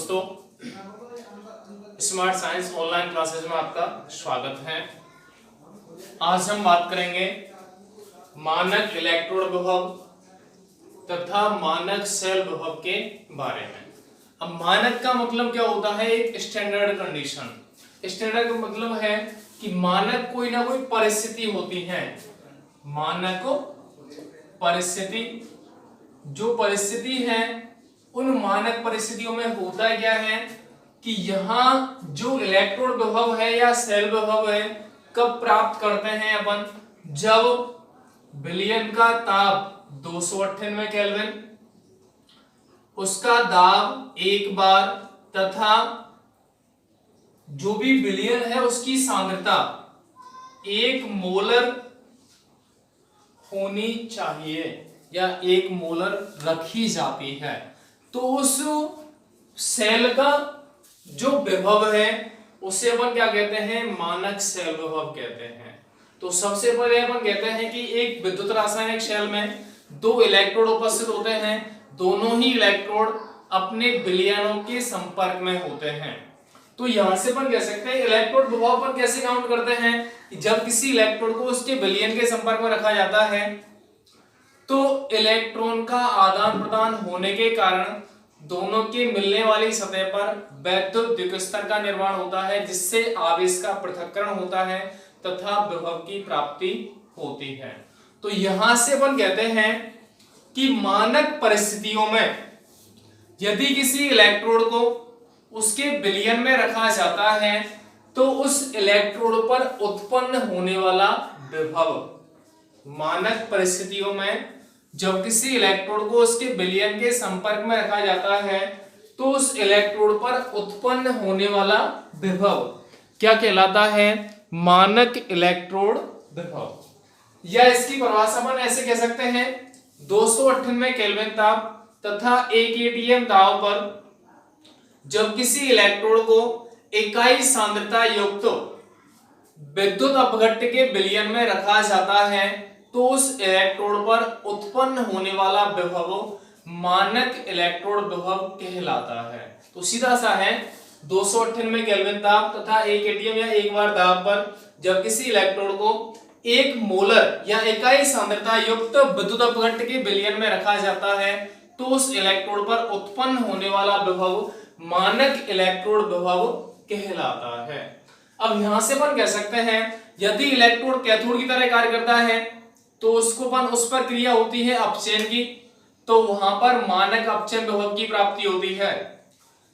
दोस्तों, smart science online classes में आपका स्वागत है। आज हम बात करेंगे मानक इलेक्ट्रोड विभव तथा मानक सेल विभव के बारे में। अब मानक का मतलब क्या होता है? एक स्टैंडर्ड कंडीशन। स्टैंडर्ड का मतलब है कि मानक कोई ना कोई परिस्थिति होती है। मानक परिस्थिति, जो परिस्थिति है उन मानक परिस्थितियों में होता क्या है कि यहाँ जो इलेक्ट्रोड विभव है या सेल विभव है कब प्राप्त करते हैं अपन? जब विलयन का ताप 298 केल्विन, उसका दाब 1 बार तथा जो भी विलयन है उसकी सांद्रता 1 मोलर होनी चाहिए या 1 मोलर रखी जाती है, तो उस सेल का जो विभव है उसे अपन क्या कहते हैं? मानक सेल विभव कहते हैं। तो सबसे पहले अपन कहते हैं कि एक विद्युत रासायनिक सेल में 2 इलेक्ट्रोड उपस्थित होते हैं। दोनों ही इलेक्ट्रोड अपने विलयनों के संपर्क में होते हैं। तो यहां से अपन कह सकते हैं इलेक्ट्रोड विभव अपन कैसे काउंट करते हैं कि जब किसी इलेक्ट्रोड को उसके विलयन के संपर्क में रखा जाता है तो इलेक्ट्रॉन का आदान प्रदान होने के कारण दोनों के मिलने वाली सतह पर वैद्युत द्विस्तर का निर्माण होता है, जिससे आवेश का पृथक्करण होता है तथा विभव की प्राप्ति होती है। तो यहां से अपन कहते हैं कि मानक परिस्थितियों में यदि किसी इलेक्ट्रोड को उसके विलयन में रखा जाता है तो उस इलेक्ट्रोड पर उत्पन्न होने वाला विभव, मानक परिस्थितियों में जब किसी इलेक्ट्रोड को उसके विलयन के संपर्क में रखा जाता है तो उस इलेक्ट्रोड पर उत्पन्न होने वाला विभव क्या कहलाता है? मानक इलेक्ट्रोड विभव। या इसकी परिभाषा अपन ऐसे कह सकते हैं, 298 केल्विन ताप तथा 1 एटीएम दाब पर जब किसी इलेक्ट्रोड को इकाई सांद्रता युक्त विद्युत अपघट्य के विलयन में रखा जाता है तो उस इलेक्ट्रोड पर उत्पन्न होने वाला विभव मानक इलेक्ट्रोड विभव कहलाता है। तो सीधा सा है, 298 केल्विन ताप तथा 1 एटीएम या 1 बार दाब पर जब किसी इलेक्ट्रोड को 1 मोलर या इकाई सांद्रता युक्त विद्युत अपघट्य के विलयन में रखा जाता है तो उस इलेक्ट्रोड पर उत्पन्न होने वाला विभव मानक इलेक्ट्रोड विभव कहलाता है। अब यहां से अपन कह सकते हैं यदि इलेक्ट्रोड कैथोड की तरह कार्य करता है तो उसको अपन उस पर क्रिया होती है अपचयन की, तो वहां पर मानक अपचयन विभव की प्राप्ति होती है।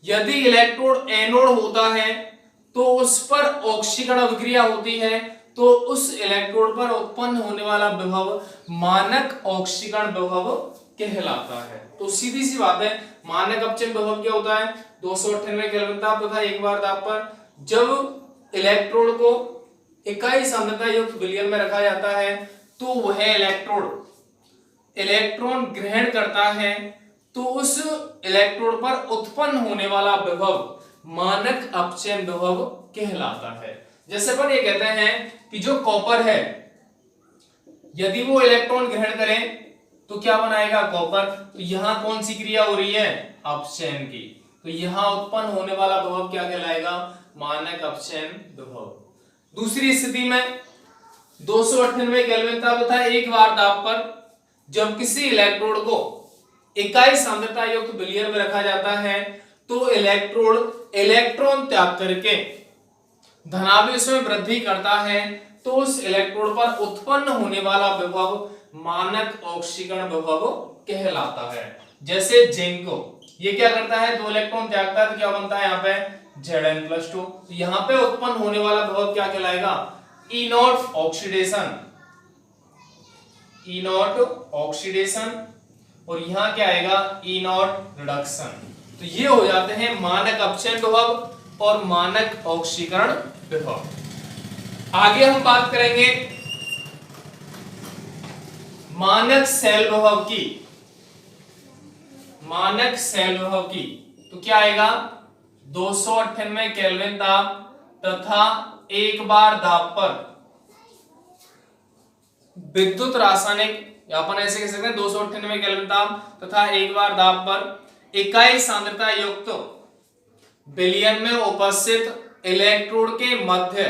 यदि इलेक्ट्रोड एनोड होता है तो उस पर ऑक्सीकरण अभिक्रिया होती है, तो उस इलेक्ट्रोड पर उत्पन्न होने वाला विभव मानक ऑक्सीकरण विभव कहलाता है। तो सीधी सी बात है, मानक अपचयन विभव क्या होता है? 298 केल्विन ताप तथा 1 बार दाब पर जब इलेक्ट्रोड को इकाई सांद्रता युक्त विलयन में रखा जाता है तो वह इलेक्ट्रोड इलेक्ट्रॉन ग्रहण करता है, तो उस इलेक्ट्रोड पर उत्पन्न होने वाला विभव मानक अपचयन विभव कहलाता है। जैसे अपन ये कहते हैं कि जो कॉपर है यदि वो इलेक्ट्रॉन ग्रहण करे तो क्या बनाएगा? कॉपर। तो यहां कौन सी क्रिया हो रही है? अपचयन की। तो यहां उत्पन्न होने वाला विभव क्या कहलाएगा? मानक अपचयन विभव। दूसरी स्थिति में 298 केल्विन ताप तथा 1 बार दाब पर जब किसी इलेक्ट्रोड को इकाई सांद्रता युक्त विलयन में रखा जाता है तो इलेक्ट्रोड इलेक्ट्रॉन त्याग करके धनावेश में वृद्धि करता है, तो उस इलेक्ट्रोड पर उत्पन्न होने वाला विभव मानक ऑक्सीकरण विभव कहलाता है। जैसे जिंक ये क्या करता है? 2 इलेक्ट्रॉन त्यागता है तो क्या बनता है यहाँ पे? Zn+2। तो यहाँ पे उत्पन्न होने वाला विभव क्या कहलाएगा? E not oxidation, E not oxidation, और यहां क्या आएगा? E not reduction. तो ये हो जाते हैं मानक अपचयन विभव और मानक ऑक्सीकरण विभव। आगे हम बात करेंगे मानक सेल विभव की। मानक सेल विभव की तो क्या आएगा? 298 केल्विन ताप तथा 1 बार दाब पर विद्युत रासायनिक, अपन ऐसे कह सकते हैं 298 केल्विन ताप तथा 1 बार दाब पर इकाई सांद्रता युक्त विलयन में उपस्थित इलेक्ट्रोड के मध्य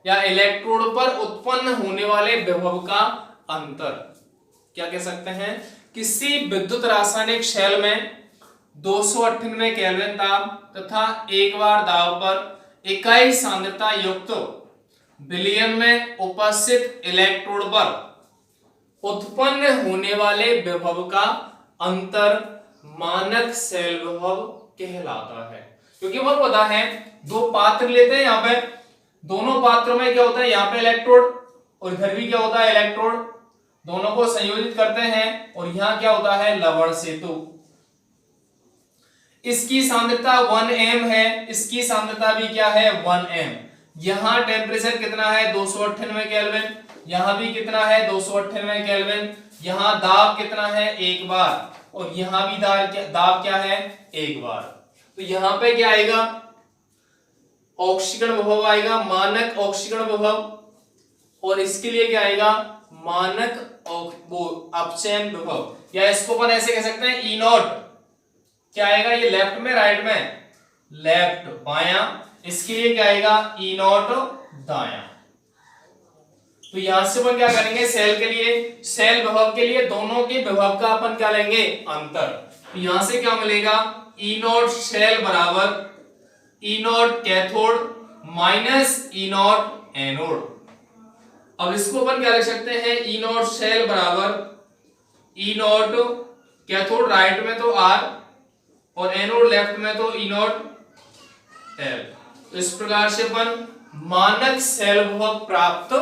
या इलेक्ट्रोड पर उत्पन्न होने वाले विभव का अंतर। क्या कह सकते हैं, किसी विद्युत रासायनिक शेल में 298 केल्विन ताप तथा 1 बार दाब पर इकाई सांद्रता युक्त विलयन में उपस्थित इलेक्ट्रोड पर उत्पन्न होने वाले विभव का अंतर मानक शेल विभव कहलाता है। क्योंकि बहुत पता है, दो पात्र लेते हैं, यहाँ पे दोनों पात्रों में क्या होता है, यहाँ पे इलेक्ट्रोड और इधर भी क्या होता है इलेक्ट्रोड, दोनों को संयोजित करते हैं और यहाँ क्या होता है लवण सेतु। इसकी सांद्रता 1m है, इसकी सांद्रता भी क्या है 1m। यहाँ टेम्परेचर कितना है 298 केल्विन, यहाँ भी कितना है 298 केल्विन, यहाँ दाब कितना है 1 बार और यहाँ भी दाब क्या है 1 बार। तो यहाँ पे क्या आएगा ऑक्सीकरण विभव आएगा, मानक ऑक्सीकरण विभव, और इसके लिए क्या आएगा मानक अपचयन विभव, या इसको अपन ऐसे कह सकते हैं ई नॉट। क्या आएगा ये लेफ्ट में राइट में, लेफ्ट बायां, इसके लिए क्या आएगा ई नॉट दायां। तो यहां से अपन क्या करेंगे सेल के लिए, सेल विभव के लिए दोनों के विभव का अपन क्या लेंगे अंतर। तो यहां से क्या मिलेगा ई नॉट सेल बराबर E nought cathode minus E nought anode. अब इसको अपन क्या लिख सकते हैं ई नॉट सेल बराबर ई नॉट कैथोड राइट में तो आर और एनोड लेफ्ट में तो ई नॉट एल। तो इस प्रकार से अपन मानक सेल विभव प्राप्त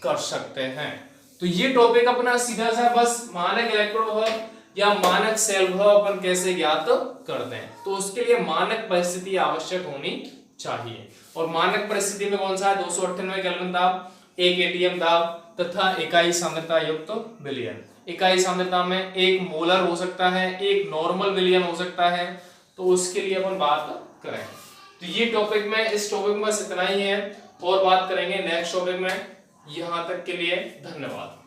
कर सकते हैं। तो ये टॉपिक अपना सीधा सा बस मानक इलेक्ट्रोड विभव या मानक सेल विभव अपन कैसे ज्ञात करते हैं। तो उसके लिए मानक परिस्थिति आवश्यक होनी चाहिए, और मानक परिस्थिति में कौन सा है 298 केल्विन ताप, 1 एटीएम दाब तथा इकाई सांद्रता युक्त विलयन। इकाई सांद्रता में 1 मोलर हो सकता है, 1 नॉर्मल विलयन हो सकता है, तो उसके लिए अपन बात करें। तो ये टॉपिक में, इस टॉपिक में बस इतना ही है, और बात करेंगे नेक्स्ट टॉपिक में। यहां तक के लिए धन्यवाद।